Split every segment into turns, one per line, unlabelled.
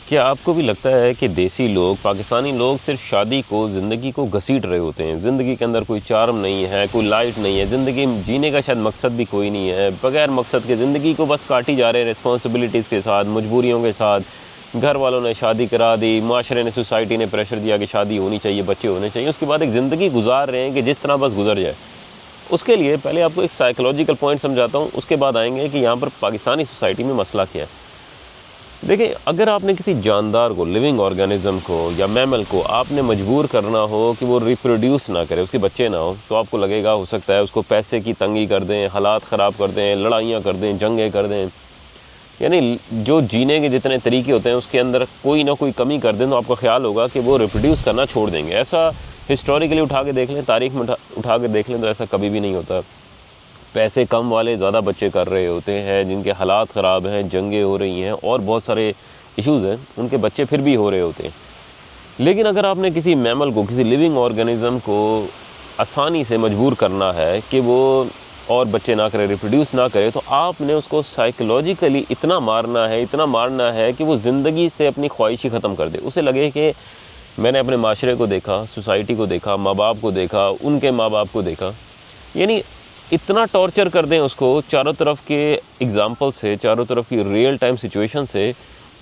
क्या आपको भी लगता है कि देसी लोग, पाकिस्तानी लोग सिर्फ शादी को, ज़िंदगी को घसीट रहे होते हैं? ज़िंदगी के अंदर कोई चार्म नहीं है, कोई लाइट नहीं है, ज़िंदगी जीने का शायद मकसद भी कोई नहीं है। बगैर मकसद के ज़िंदगी को बस काटी जा रहे हैं, रिस्पॉन्सिबिलिटीज़ के साथ, मजबूरियों के साथ। घर वालों ने शादी करा दी, माशरे ने, सोसाइटी ने प्रेशर दिया कि शादी होनी चाहिए, बच्चे होने चाहिए। उसके बाद एक ज़िंदगी गुजार रहे हैं कि जिस तरह बस गुजर जाए। उसके लिए पहले आपको एक साइकोलॉजिकल पॉइंट समझाता हूँ, उसके बाद आएंगे कि यहाँ पर पाकिस्तानी सोसाइटी में मसला क्या है। देखिए, अगर आपने किसी जानदार को, लिविंग ऑर्गेनिज्म को या मैमल को आपने मजबूर करना हो कि वो रिप्रोड्यूस ना करे, उसके बच्चे ना हो, तो आपको लगेगा हो सकता है उसको पैसे की तंगी कर दें, हालात ख़राब कर दें, लड़ाइयाँ कर दें, जंगें कर दें, यानी जो जीने के जितने तरीके होते हैं उसके अंदर कोई ना कोई कमी कर दें, तो आपका ख्याल होगा कि वो रिप्रोड्यूस करना छोड़ देंगे। ऐसा हिस्टोरिकली उठा के देख लें, तारीख में उठा के देख लें, तो ऐसा कभी भी नहीं होता। पैसे कम वाले ज़्यादा बच्चे कर रहे होते हैं, जिनके हालात ख़राब हैं, जंगें हो रही हैं और बहुत सारे इश्यूज़ हैं, उनके बच्चे फिर भी हो रहे होते हैं। लेकिन अगर आपने किसी मैमल को, किसी लिविंग ऑर्गेनिज़म को आसानी से मजबूर करना है कि वो और बच्चे ना करे, रिप्रोड्यूस ना करे, तो आपने उसको साइकोलॉजिकली इतना मारना है कि वो ज़िंदगी से अपनी ख्वाहिश ही ख़त्म कर दे। उसे लगे कि मैंने अपने माशरे को देखा, सोसाइटी को देखा, माँ बाप को देखा, उनके माँ बाप को देखा, यानी इतना टॉर्चर कर दें उसको चारों तरफ के एग्ज़ाम्पल से, चारों तरफ की रियल टाइम सिचुएशन से,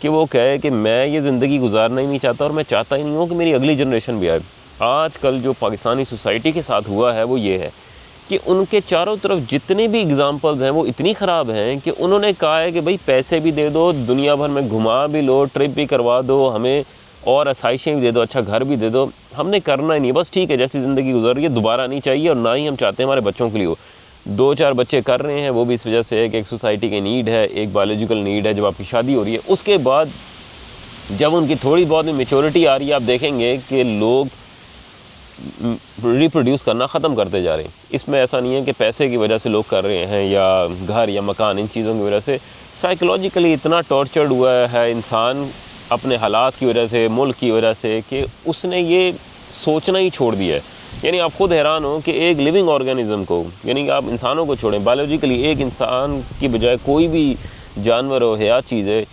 कि वो कहे कि मैं ये ज़िंदगी गुजारना ही नहीं चाहता और मैं चाहता ही नहीं हूँ कि मेरी अगली जनरेशन भी आए। आजकल जो पाकिस्तानी सोसाइटी के साथ हुआ है वो ये है कि उनके चारों तरफ जितने भी एग्ज़ाम्पल्स हैं वो इतनी ख़राब हैं कि उन्होंने कहा है कि भाई पैसे भी दे दो, दुनिया भर में घुमा भी लो, ट्रिप भी करवा दो, हमें और आसाइशें भी दे दो, अच्छा घर भी दे दो, हमने करना ही नहीं, बस ठीक है जैसी ज़िंदगी गुजर रही है दोबारा नहीं चाहिए, और ना ही हम चाहते हैं हमारे बच्चों के लिए हो। 2-4 बच्चे कर रहे हैं, वो भी इस वजह से है कि एक सोसाइटी की नीड है, एक बायोलॉजिकल नीड है। जब आपकी शादी हो रही है, उसके बाद जब उनकी थोड़ी बहुत मेच्योरिटी आ रही है, आप देखेंगे कि लोग रिप्रोड्यूस करना ख़त्म करते जा रहे हैं। इसमें ऐसा नहीं है कि पैसे की वजह से लोग कर रहे हैं या घर या मकान, इन चीज़ों की वजह से। साइकोलॉजिकली इतना टॉर्चर्ड हुआ है इंसान अपने हालात की वजह से, मुल्क की वजह से, कि उसने ये सोचना ही छोड़ दिया है। यानी आप ख़ुद हैरान हो कि एक लिविंग ऑर्गेनिज़म को, यानी कि आप इंसानों को छोड़ें, बायोलॉजिकली एक इंसान की बजाय कोई भी जानवर हो, हयात चीज़ है,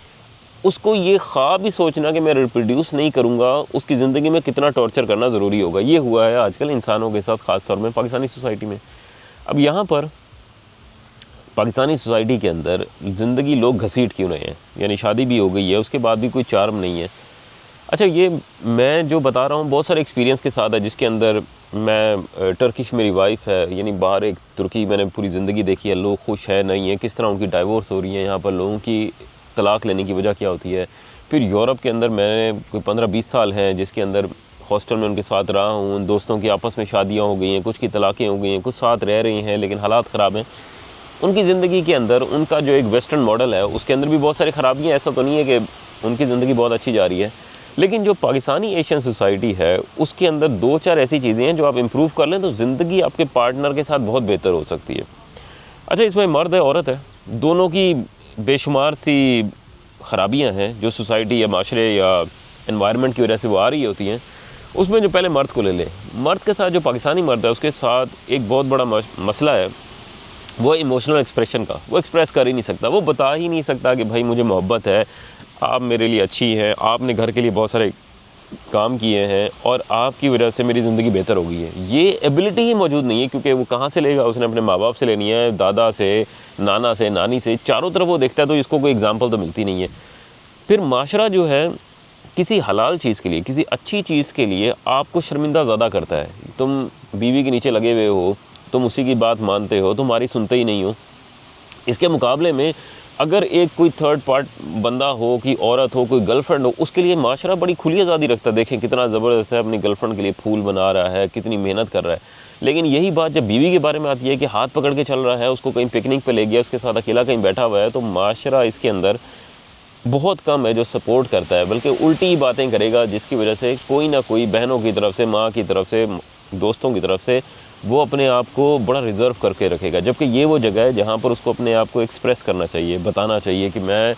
उसको ये ख्वाब ही सोचना कि मैं रिप्रोड्यूस नहीं करूँगा, उसकी ज़िंदगी में कितना टॉर्चर करना ज़रूरी होगा। ये हुआ है आजकल इंसानों के साथ, ख़ास तौर में पाकिस्तानी सोसाइटी में। अब यहाँ पर पाकिस्तानी सोसाइटी के अंदर ज़िंदगी लोग घसीट क्यों रहे हैं? यानी शादी भी हो गई है, उसके बाद भी कोई चार्म नहीं है। अच्छा, ये मैं जो बता रहा हूँ बहुत सारे एक्सपीरियंस के साथ है, जिसके अंदर मैं टर्किश मेरी वाइफ है, यानी बाहर एक तुर्की मैंने पूरी ज़िंदगी देखी है, लोग खुश है नहीं है, किस तरह उनकी डाइवोर्स हो रही है, यहाँ पर लोगों की तलाक़ लेने की वजह क्या होती है। फिर यूरोप के अंदर मैंने कोई 15-20 साल हैं जिसके अंदर हॉस्टल में उनके साथ रहा हूँ, उन दोस्तों की आपस में शादियाँ हो गई हैं, कुछ की तलाक़ें हो गई हैं, कुछ साथ रह रही हैं लेकिन हालात ख़राब हैं। उनकी ज़िंदगी के अंदर उनका जो एक वेस्टर्न मॉडल है उसके अंदर भी बहुत सारी ख़राबियाँ, ऐसा तो नहीं है कि उनकी ज़िंदगी बहुत अच्छी जा रही है, लेकिन जो पाकिस्तानी एशियन सोसाइटी है उसके अंदर 2-4 ऐसी चीज़ें हैं जो आप इम्प्रूव कर लें तो ज़िंदगी आपके पार्टनर के साथ बहुत बेहतर हो सकती है। अच्छा, इसमें मर्द है, औरत है, दोनों की बेशुमार सी ख़राबियाँ हैं जो सोसाइटी या माशरे या एनवायरनमेंट की वजह से वो आ रही होती हैं। उसमें जो पहले मर्द को ले लें, मर्द के साथ जो पाकिस्तानी मर्द है उसके साथ एक बहुत बड़ा मसला है, वो इमोशनल एक्सप्रेशन का। वो एक्सप्रेस कर ही नहीं सकता, वो बता ही नहीं सकता कि भाई मुझे मोहब्बत है, आप मेरे लिए अच्छी हैं, आपने घर के लिए बहुत सारे काम किए हैं और आपकी वजह से मेरी ज़िंदगी बेहतर हो गई है। ये एबिलिटी ही मौजूद नहीं है, क्योंकि वो कहाँ से लेगा? उसने अपने माँ बाप से लेनी है, दादा से, नाना से, नानी से, चारों तरफ वो देखता है, तो इसको कोई एग्ज़ाम्पल तो मिलती नहीं है। फिर माशरा जो है किसी हलाल चीज़ के लिए, किसी अच्छी चीज़ के लिए आपको शर्मिंदा ज़्यादा करता है। तुम बीवी के नीचे लगे हुए हो, तुम उसी की बात मानते हो, तुम्हारी सुनते ही नहीं हो। इसके मुकाबले में अगर एक कोई थर्ड पार्ट बंदा हो, कि औरत हो, कोई गर्लफ्रेंड हो, उसके लिए माशरा बड़ी खुली आज़ादी रखता है। देखें कितना ज़बरदस्त है, अपनी गर्लफ्रेंड के लिए फूल बना रहा है, कितनी मेहनत कर रहा है। लेकिन यही बात जब बीवी के बारे में आती है कि हाथ पकड़ के चल रहा है, उसको कहीं पिकनिक पे ले गया, उसके साथ अकेला कहीं बैठा हुआ है, तो माशरा इसके अंदर बहुत कम है जो सपोर्ट करता है, बल्कि उल्टी बातें करेगा, जिसकी वजह से कोई ना कोई बहनों की तरफ से, माँ की तरफ से, दोस्तों की तरफ से वो अपने आप को बड़ा रिज़र्व करके रखेगा। जबकि ये वो जगह है जहाँ पर उसको अपने आप को एक्सप्रेस करना चाहिए, बताना चाहिए कि मैं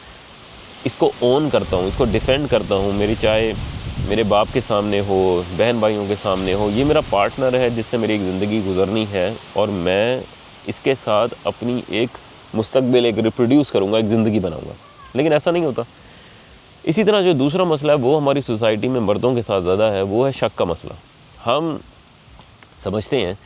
इसको ओन करता हूँ, इसको डिफेंड करता हूँ। मेरी चाहे मेरे बाप के सामने हो, बहन भाइयों के सामने हो, ये मेरा पार्टनर है जिससे मेरी एक ज़िंदगी गुजरनी है और मैं इसके साथ अपनी एक मुस्तकबिल, एक रिप्रोड्यूस करूँगा, एक ज़िंदगी बनाऊँगा। लेकिन ऐसा नहीं होता। इसी तरह जो दूसरा मसला है वो हमारी सोसाइटी में मर्दों के साथ ज़्यादा है, वो है शक का मसला। हम समझते हैं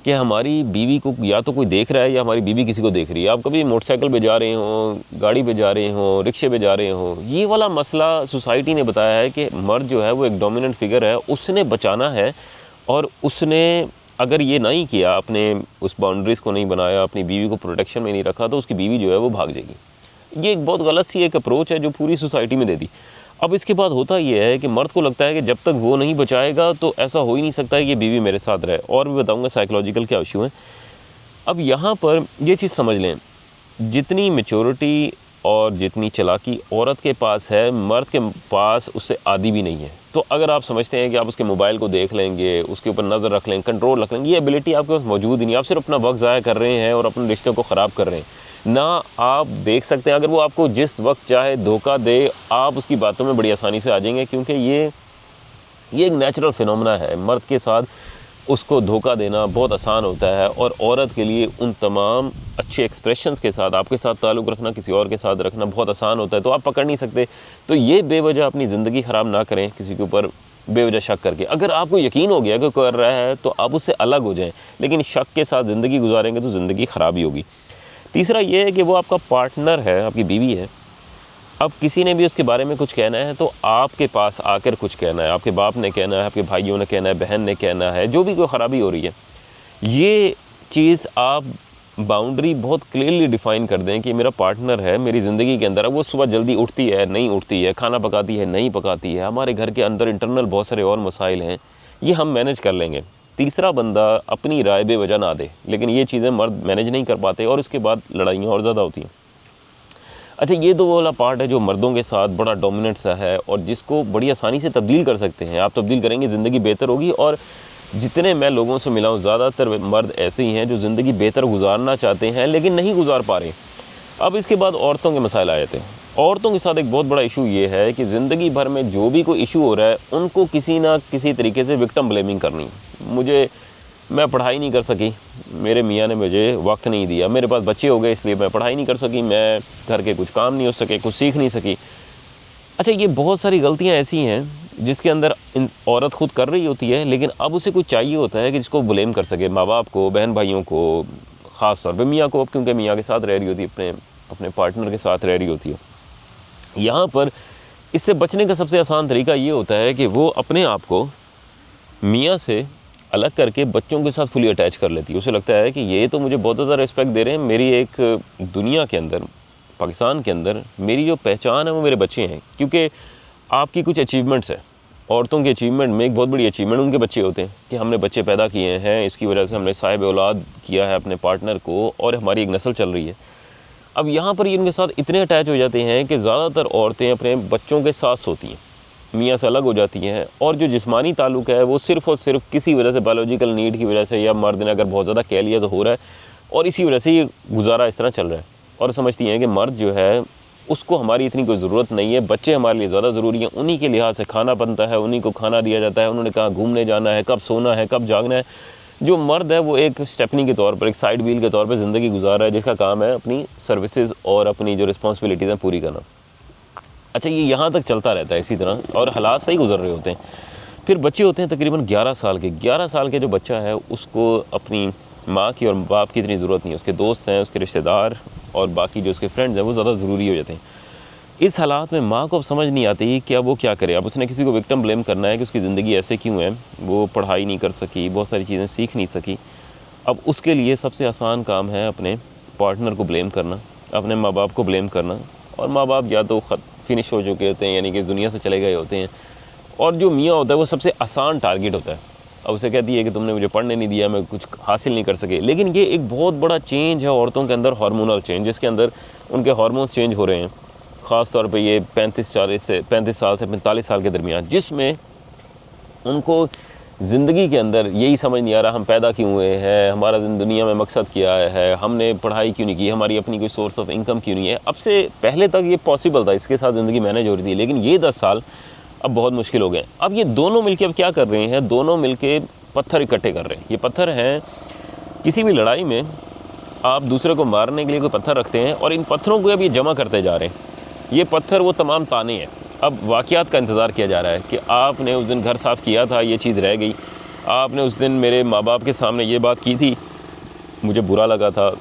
कि हमारी बीवी को या तो कोई देख रहा है या हमारी बीवी किसी को देख रही है। आप कभी मोटरसाइकिल पे जा रहे हो, गाड़ी पे जा रहे हो, रिक्शे पे जा रहे हो, ये वाला मसला सोसाइटी ने बताया है कि मर्द जो है वो एक डोमिनेंट फिगर है, उसने बचाना है। और उसने अगर ये नहीं किया, अपने उस बाउंड्रीज़ को नहीं बनाया, अपनी बीवी को प्रोटेक्शन में नहीं रखा, तो उसकी बीवी जो है वो भाग जाएगी। ये एक बहुत गलत सी एक अप्रोच है जो पूरी सोसाइटी में दे दी। अब इसके बाद होता ये है कि मर्द को लगता है कि जब तक वो नहीं बचाएगा तो ऐसा हो ही नहीं सकता है कि बीवी मेरे साथ रहे। और भी बताऊंगा साइकोलॉजिकल क्या इशू है। अब यहाँ पर ये चीज़ समझ लें, जितनी मैच्योरिटी और जितनी चालाकी औरत के पास है, मर्द के पास उससे आधी भी नहीं है। तो अगर आप समझते हैं कि आप उसके मोबाइल को देख लेंगे, उसके ऊपर नज़र रख लेंगे, कंट्रोल रख लेंगे, ये एबिलिटी आपके पास मौजूद ही नहीं। आप सिर्फ अपना वक्त ज़ाया कर रहे हैं और अपने रिश्ते को ख़राब कर रहे हैं ना। आप देख सकते हैं अगर वो आपको जिस वक्त चाहे धोखा दे, आप उसकी बातों में बड़ी आसानी से आ जाएंगे, क्योंकि ये एक नेचुरल फिनोमेना है। मर्द के साथ उसको धोखा देना बहुत आसान होता है, और औरत के लिए उन तमाम अच्छे एक्सप्रेशंस के साथ आपके साथ ताल्लुक़ रखना, किसी और के साथ रखना बहुत आसान होता है। तो आप पकड़ नहीं सकते। तो ये बेवजह अपनी ज़िंदगी ख़राब ना करें किसी के ऊपर बेवजह शक करके। अगर आपको यकीन हो गया कि कर रहा है तो आप उससे अलग हो जाएं, लेकिन शक के साथ ज़िंदगी गुजारेंगे तो ज़िंदगी ख़राब ही होगी। तीसरा ये है कि वो आपका पार्टनर है, आपकी बीवी है। अब किसी ने भी उसके बारे में कुछ कहना है तो आपके पास आकर कुछ कहना है, आपके बाप ने कहना है, आपके भाइयों ने कहना है, बहन ने कहना है, जो भी कोई ख़राबी हो रही है, ये चीज़ आप बाउंड्री बहुत क्लियरली डिफ़ाइन कर दें कि मेरा पार्टनर है मेरी ज़िंदगी के अंदर। अब वो सुबह जल्दी उठती है, नहीं उठती है, खाना पकाती है, नहीं पकाती है, हमारे घर के अंदर इंटरनल बहुत सारे और मसाइल हैं, ये हम मैनेज कर लेंगे। तीसरा बंदा अपनी राय बेवजह ना दे, लेकिन ये चीज़ें मर्द मैनेज नहीं कर पाते और इसके बाद लड़ाइयाँ और ज़्यादा होती हैं। अच्छा, ये दो वाला पार्ट है जो मर्दों के साथ बड़ा डोमिनेंट सा है और जिसको बड़ी आसानी से तब्दील कर सकते हैं। आप तब्दील करेंगे, ज़िंदगी बेहतर होगी। और जितने मैं लोगों से मिला हूँ, ज़्यादातर मर्द ऐसे ही हैं जो ज़िंदगी बेहतर गुजारना चाहते हैं लेकिन नहीं गुजार पा रहे। अब इसके बाद औरतों के मसाइल आए थे। औरतों के साथ एक बहुत बड़ा इशू ये है कि ज़िंदगी भर में जो भी कोई इशू हो रहा है, उनको किसी ना किसी तरीके से विक्टिम ब्लेमिंग करनी। मैं पढ़ाई नहीं कर सकी, मेरे मियाँ ने मुझे वक्त नहीं दिया, मेरे पास बच्चे हो गए इसलिए मैं पढ़ाई नहीं कर सकी, मैं घर के कुछ काम नहीं हो सके, कुछ सीख नहीं सकी। अच्छा, ये बहुत सारी गलतियाँ ऐसी हैं जिसके अंदर औरत खुद कर रही होती है, लेकिन अब उसे कुछ चाहिए होता है कि जिसको ब्लेम कर सके, माँ बाप को, बहन भाइयों को, ख़ास तौर पर मियाँ को, क्योंकि मियाँ के साथ रह रही होती है, अपने पार्टनर के साथ रह रही होती है। यहाँ पर इससे बचने का सबसे आसान तरीका ये होता है कि वो अपने आप को मियाँ से अलग करके बच्चों के साथ फुली अटैच कर लेती है। उसे लगता है कि ये तो मुझे बहुत ज़्यादा रिस्पेक्ट दे रहे हैं, मेरी एक दुनिया के अंदर, पाकिस्तान के अंदर मेरी जो पहचान है वो मेरे बच्चे हैं। क्योंकि आपकी कुछ अचीवमेंट्स है, औरतों के अचीवमेंट में एक बहुत बड़ी अचीवमेंट उनके बच्चे होते हैं कि हमने बच्चे पैदा किए हैं, इसकी वजह से हमने साहिब औलाद किया है अपने पार्टनर को और हमारी एक नस्ल चल रही है। अब यहाँ पर ये उनके साथ इतने अटैच हो जाते हैं कि ज़्यादातर औरतें अपने बच्चों के साथ सोती हैं, मियाँ से अलग हो जाती हैं, और जो जिस्मानी ताल्लुक़ है वो सिर्फ़ और सिर्फ किसी वजह से, बायोलॉजिकल नीड की वजह से, या मर्द ने अगर बहुत ज़्यादा कह लिया तो हो रहा है, और इसी वजह से ये गुजारा इस तरह चल रहा है। और समझती हैं कि मर्द जो है उसको हमारी इतनी कोई ज़रूरत नहीं है, बच्चे हमारे लिए ज़्यादा ज़रूरी हैं, उन्हीं के लिहाज से खाना बनता है, उन्हीं को खाना दिया जाता है, उन्होंने कहाँ घूमने जाना है, कब सोना है, कब जागना है। जो मर्द है वो एक स्टेपनी के तौर पर, एक साइड व्हील के तौर पर ज़िंदगी गुजार रहा है, जिसका काम है अपनी सर्विसेज और अपनी जो रिस्पॉन्सिबिलिटीज़ हैं पूरी करना। अच्छा, ये यहाँ तक चलता रहता है इसी तरह, और हालात सही गुजर रहे होते हैं। फिर बच्चे होते हैं तकरीबन 11 साल के। 11 साल के जो बच्चा है उसको अपनी माँ की और बाप की इतनी ज़रूरत नहीं है, उसके दोस्त हैं, उसके रिश्तेदार और बाकी जो उसके फ्रेंड्स हैं वो ज़्यादा ज़रूरी हो जाते हैं। इस हालात में माँ को अब समझ नहीं आती कि अब वो क्या करे। अब उसने किसी को विक्टिम ब्लेम करना है कि उसकी ज़िंदगी ऐसे क्यों है, वो पढ़ाई नहीं कर सकी, बहुत सारी चीज़ें सीख नहीं सकी। अब उसके लिए सबसे आसान काम है अपने पार्टनर को ब्लेम करना, अपने माँ बाप को ब्लेम करना। और माँ बाप या तो फिनिश हो चुके होते हैं, यानी कि इस दुनिया से चले गए होते हैं, और जो मियाँ होता है वो सबसे आसान टारगेट होता है। अब उसे कहती है कि तुमने मुझे पढ़ने नहीं दिया, मैं कुछ हासिल नहीं कर सके। लेकिन ये एक बहुत बड़ा चेंज है औरतों के अंदर, हार्मोनल चेंज, जिसके अंदर उनके हार्मोन्स चेंज हो रहे हैं, ख़ास तौर पे ये 35 साल से 45 साल के दरमियान, जिसमें उनको ज़िंदगी के अंदर यही समझ नहीं आ रहा हम पैदा क्यों हुए हैं, हमारा दुनिया में मकसद क्या है, हमने पढ़ाई क्यों नहीं की, हमारी अपनी कोई सोर्स ऑफ इनकम क्यों नहीं है। अब से पहले तक ये पॉसिबल था, इसके साथ ज़िंदगी मैनेज हो रही थी, लेकिन ये 10 साल अब बहुत मुश्किल हो गए। अब ये दोनों मिलके अब क्या कर रहे हैं, दोनों मिलके पत्थर इकट्ठे कर रहे हैं। ये पत्थर हैं, किसी भी लड़ाई में आप दूसरे को मारने के लिए कोई पत्थर रखते हैं और इन पत्थरों को अब ये जमा करते जा रहे हैं। ये पत्थर वो तमाम ताने हैं अब वाक़यात का इंतज़ार किया जा रहा है कि आपने उस दिन घर साफ़ किया था, ये चीज़ रह गई, आपने उस दिन मेरे माँ बाप के सामने ये बात की थी, मुझे बुरा लगा था,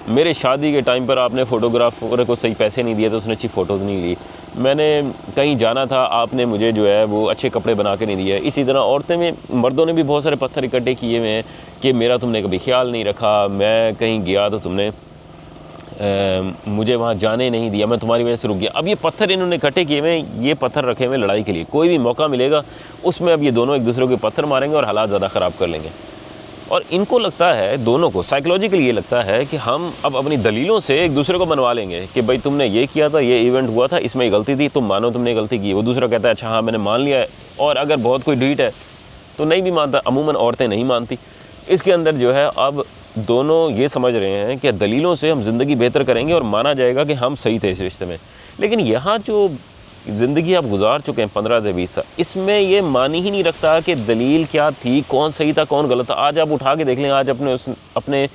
मेरे शादी के टाइम पर आपने फ़ोटोग्राफर को सही पैसे नहीं दिए तो उसने अच्छी फ़ोटोज़ नहीं ली, मैंने कहीं जाना था, आपने मुझे जो है वो अच्छे कपड़े बना के नहीं दिए। इसी तरह औरतें में मर्दों ने भी बहुत सारे पत्थर इकट्ठे किए हुए हैं कि मेरा तुमने कभी ख्याल नहीं रखा, मैं कहीं गया तो तुमने मुझे वहाँ जाने नहीं दिया, मैं तुम्हारी वजह से रुक गया। अब ये पत्थर इन्होंने इकट्ठे किए हुए, ये पत्थर रखे हुए लड़ाई के लिए, कोई भी मौका मिलेगा उसमें अब ये दोनों एक दूसरे के पत्थर मारेंगे और हालात ज़्यादा ख़राब कर लेंगे। और इनको लगता है, दोनों को साइकोलॉजिकली ये लगता है कि हम अब अपनी दलीलों से एक दूसरे को मनवा लेंगे कि भाई तुमने ये किया था, ये इवेंट हुआ था, इसमें गलती थी, तुम मानो तुमने गलती की। वो दूसरा कहता है अच्छा हाँ मैंने मान लिया है, और अगर बहुत कोई ढीठ है तो नहीं भी मानता, अमूमन औरतें नहीं मानती। इसके अंदर जो है अब दोनों ये समझ रहे हैं कि दलीलों से हम ज़िंदगी बेहतर करेंगे और माना जाएगा कि हम सही थे इस रिश्ते में। लेकिन यहाँ जो ज़िंदगी आप गुजार चुके हैं 15 से 20 साल, इसमें ये मानी ही नहीं रखता कि दलील क्या थी, कौन सही था कौन गलत था। आज आप उठा के देख लें, आज अपने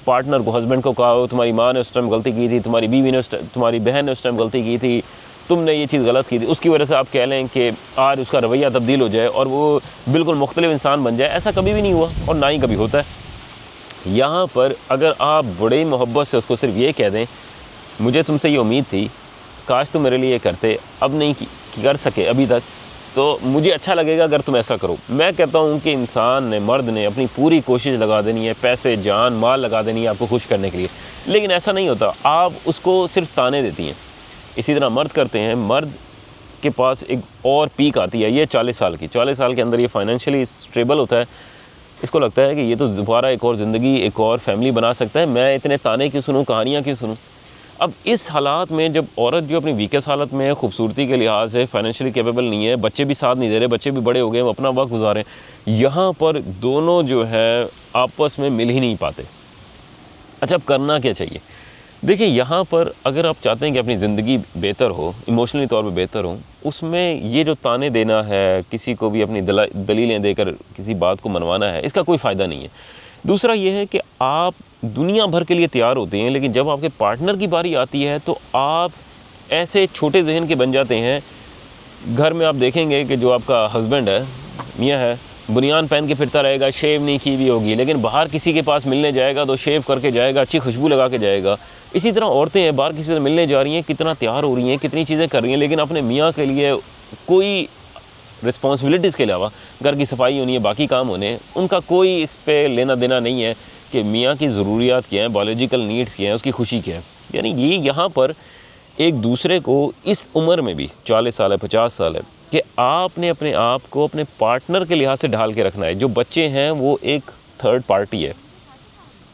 पार्टनर को, हस्बैंड को कहा हो तुम्हारी माँ ने उस टाइम गलती की थी, तुम्हारी बीवी ने तुम्हारी बहन ने उस टाइम गलती की थी, तुमने ये चीज़ गलत की थी, उसकी वजह से आप कह लें कि आज उसका रवैया तब्दील हो जाए और वो बिल्कुल मुख्तलिफ इंसान बन जाए। ऐसा कभी भी नहीं हुआ और ना ही कभी होता है। यहाँ पर अगर आप बड़ी मोहब्बत से उसको सिर्फ ये कह दें मुझे तुमसे ये उम्मीद थी, काश तुम मेरे लिए करते, अब नहीं कर सके अभी तक, तो मुझे अच्छा लगेगा अगर तुम ऐसा करो। मैं कहता हूँ कि इंसान ने, मर्द ने अपनी पूरी कोशिश लगा देनी है, पैसे जान माल लगा देनी है आपको खुश करने के लिए, लेकिन ऐसा नहीं होता, आप उसको सिर्फ ताने देती हैं। इसी तरह मर्द करते हैं, मर्द के पास एक और पीक आती है, ये 40 साल की, 40 साल के अंदर ये फाइनेंशियली स्टेबल होता है, इसको लगता है कि ये तो दोबारा एक और ज़िंदगी, एक और फैमिली बना सकता है, मैं इतने ताने क्यों सुनूँ, कहानियाँ क्यों सुनूँ। अब इस हालात में जब औरत जो अपनी वीकेस्ट हालत में है, खूबसूरती के लिहाज से फाइनेंशियली कैपेबल नहीं है, बच्चे भी साथ नहीं दे रहे, बच्चे भी बड़े हो गए, वो अपना वक्त गुजारें, यहाँ पर दोनों जो है आपस में मिल ही नहीं पाते। अच्छा, अब करना क्या चाहिए? देखिए, यहाँ पर अगर आप चाहते हैं कि अपनी ज़िंदगी बेहतर हो, इमोशनली तौर पे बेहतर हो, उसमें ये जो ताने देना है, किसी को भी अपनी दलीलें देकर किसी बात को मनवाना है, इसका कोई फ़ायदा नहीं है। दूसरा ये है कि आप दुनिया भर के लिए तैयार होते हैं, लेकिन जब आपके पार्टनर की बारी आती है तो आप ऐसे छोटे जहन के बन जाते हैं। घर में आप देखेंगे कि जो आपका हस्बैंड है, मियाँ है, बुनियान पहन के फिरता रहेगा, शेव नहीं की भी होगी, लेकिन बाहर किसी के पास मिलने जाएगा तो शेव करके जाएगा, अच्छी खुशबू लगा के जाएगा। इसी तरह औरतें हैं, बाहर किसी से मिलने जा रही हैं, कितना तैयार हो रही हैं, कितनी चीज़ें कर रही हैं, लेकिन अपने मियाँ के लिए कोई रिस्पॉन्सिबिलिटीज़ के अलावा, घर की सफाई होनी है, बाकी काम होने, उनका कोई इस पे लेना देना नहीं है कि मियाँ की ज़रूरियात क्या हैं, बायोलॉजिकल नीड्स क्या हैं, उसकी खुशी क्या है। यानी ये यहाँ पर एक दूसरे को इस उम्र में भी 40 साल है, 50 साल है, कि आपने अपने आप को अपने पार्टनर के लिहाज से ढाल के रखना है। जो बच्चे हैं वो एक थर्ड पार्टी है,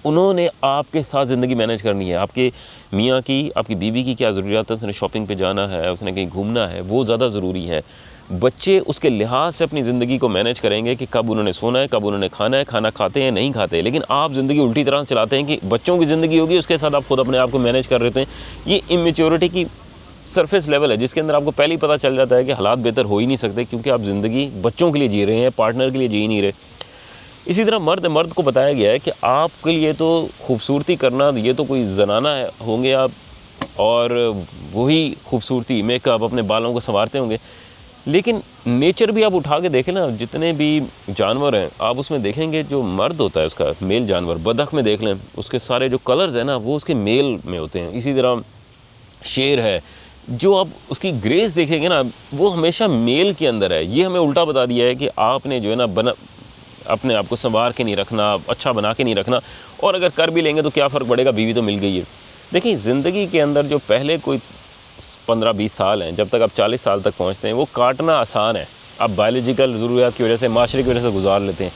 उन्होंने आपके साथ ज़िंदगी मैनेज करनी है। आपके मियाँ की, आपकी बीवी की क्या ज़रूरियात है, उसने शॉपिंग पे जाना है, उसने कहीं घूमना है, वो ज़्यादा ज़रूरी है। बच्चे उसके लिहाज से अपनी ज़िंदगी को मैनेज करेंगे कि कब उन्होंने सोना है, कब उन्होंने खाना है, खाना खाते हैं नहीं खाते। लेकिन आप ज़िंदगी उल्टी तरह चलाते हैं कि बच्चों की ज़िंदगी होगी, उसके साथ आप खुद अपने आप को मैनेज कर रहे हैं। ये इमेच्योरिटी की सरफेस लेवल है, जिसके अंदर आपको पहले ही पता चल जाता है कि हालात बेहतर हो ही नहीं सकते, क्योंकि आप ज़िंदगी बच्चों के लिए जी रहे हैं, पार्टनर के लिए जी नहीं रहे। इसी तरह मर्द को बताया गया है कि आपके लिए तो खूबसूरती करना, ये तो कोई जनाना है होंगे आप, और वही खूबसूरती, मेकअप, अपने बालों को संवारते होंगे। लेकिन नेचर भी आप उठा के देखें ना, जितने भी जानवर हैं आप उसमें देखेंगे, जो मर्द होता है उसका मेल जानवर, बतख में देख लें, उसके सारे जो कलर्स हैं ना वो उसके मेल में होते हैं। इसी तरह शेर है, जो आप उसकी ग्रेस देखेंगे ना वो हमेशा मेल के अंदर है। ये हमें उल्टा बता दिया है कि आपने जो है ना अपने आप को संवार के नहीं रखना, अच्छा बना के नहीं रखना, और अगर कर भी लेंगे तो क्या फ़र्क पड़ेगा, बीवी तो मिल गई है। देखिए, ज़िंदगी के अंदर जो पहले कोई 15-20 साल हैं, जब तक आप 40 साल तक पहुंचते हैं, वो काटना आसान है, आप बायोलॉजिकल ज़रूरियात की वजह से, माशरे की वजह से गुजार लेते हैं।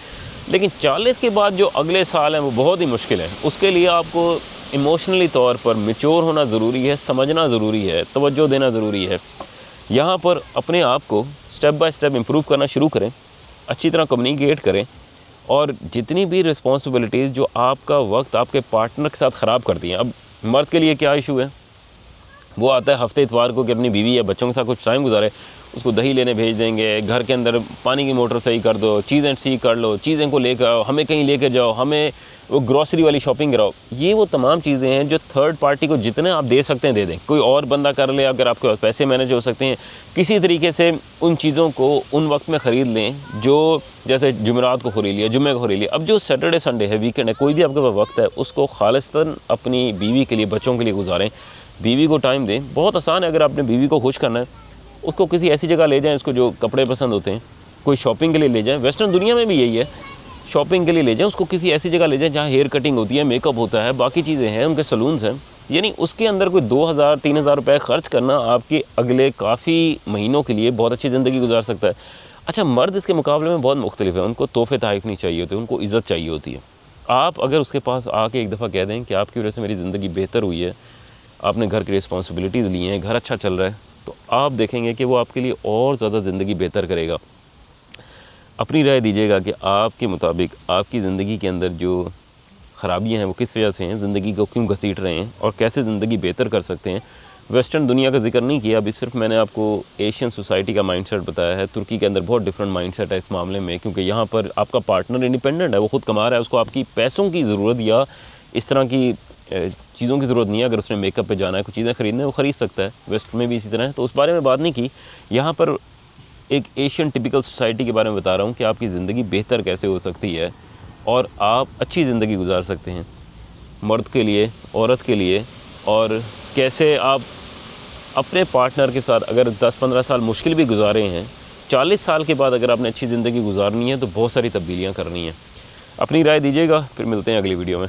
लेकिन 40 के बाद जो अगले साल हैं वो बहुत ही मुश्किल है। उसके लिए आपको इमोशनली तौर पर मैच्योर होना ज़रूरी है, समझना ज़रूरी है, तवज्जो देना ज़रूरी है। यहाँ पर अपने आप को स्टेप बाय स्टेप इम्प्रूव करना शुरू करें, अच्छी तरह कम्युनिकेट करें, और जितनी भी रिस्पॉन्सिबिलिटीज़ जो आपका वक्त आपके पार्टनर के साथ ख़राब करती हैं। अब मर्द के लिए क्या इशू है, वो आता है हफ्ते इतवार को कि अपनी बीवी या बच्चों के साथ कुछ टाइम गुजारे, उसको दही लेने भेज देंगे, घर के अंदर पानी की मोटर सही कर दो, चीज़ें ठीक कर लो, चीज़ें को लेकर आओ, हमें कहीं लेकर जाओ, हमें वो ग्रॉसरी वाली शॉपिंग कराओ। ये वो तमाम चीज़ें हैं जो थर्ड पार्टी को जितने आप दे सकते हैं दे दें। कोई और बंदा कर ले, अगर आपके पास पैसे मैनेज हो सकते हैं, किसी तरीके से उन चीज़ों को उन वक्त में ख़रीद लें जो जैसे जुमेरात को खरीद लिया, जुम्मे को खरीद लिया। अब जो सैटरडे संडे है, वीकेंड है, कोई भी आपके पास वक्त है, उसको खालिस्तन अपनी बीवी के लिए, बच्चों के लिए गुजारें, बीवी को टाइम दें। बहुत आसान है, अगर आपने बीवी को खुश करना है, उसको किसी ऐसी जगह ले जाएं, उसको जो कपड़े पसंद होते हैं, कोई शॉपिंग के लिए ले जाएं। वेस्टर्न दुनिया में भी यही है, शॉपिंग के लिए ले जाएं, उसको किसी ऐसी जगह ले जाएं जहाँ हेयर कटिंग होती है, मेकअप होता है, बाकी चीज़ें हैं, उनके सलून्स हैं। यानी उसके अंदर कोई 2000-3000 रुपये खर्च करना आपके अगले काफ़ी महीनों के लिए बहुत अच्छी ज़िंदगी गुजार सकता है। अच्छा, मर्द इसके मुकाबले में बहुत मुख्तलिफ है, उनको तोहफ़े तोहफ़े नहीं चाहिए होते, उनको इज़्ज़त चाहिए होती है। आप अगर उसके पास आके एक दफ़ा कह दें कि आपकी वजह से मेरी ज़िंदगी बेहतर हुई है, आपने घर की रिस्पॉन्सिबिलिटीज़ ली हैं, घर अच्छा चल रहा है, तो आप देखेंगे कि वो आपके लिए और ज़्यादा ज़िंदगी बेहतर करेगा। अपनी राय दीजिएगा कि आपके मुताबिक आपकी ज़िंदगी के अंदर जो ख़राबियाँ हैं वो किस वजह से हैं, ज़िंदगी को क्यों घसीट रहे हैं और कैसे ज़िंदगी बेहतर कर सकते हैं। वेस्टर्न दुनिया का जिक्र नहीं किया, अभी सिर्फ मैंने आपको एशियन सोसाइटी का माइंडसेट बताया है। तुर्की के अंदर बहुत डिफरेंट माइंडसेट है इस मामले में, क्योंकि यहाँ पर आपका पार्टनर इंडिपेंडेंट है, वो खुद कमा रहा है, उसको आपकी पैसों की ज़रूरत या इस तरह की चीज़ों की ज़रूरत नहीं है। अगर उसने मेकअप पे जाना है, कुछ चीज़ें ख़रीदना है, वो ख़रीद सकता है। वेस्ट में भी इसी तरह है, तो उस बारे में बात नहीं की। यहाँ पर एक एशियन टिपिकल सोसाइटी के बारे में बता रहा हूँ कि आपकी ज़िंदगी बेहतर कैसे हो सकती है और आप अच्छी ज़िंदगी गुजार सकते हैं, मर्द के लिए, औरत के लिए, और कैसे आप अपने पार्टनर के साथ अगर 10-15 साल मुश्किल भी गुजारे हैं, 40 साल के बाद अगर आपने अच्छी ज़िंदगी गुजारनी है तो बहुत सारी तब्दीलियाँ करनी हैं। अपनी राय दीजिएगा, फिर मिलते हैं अगली वीडियो में।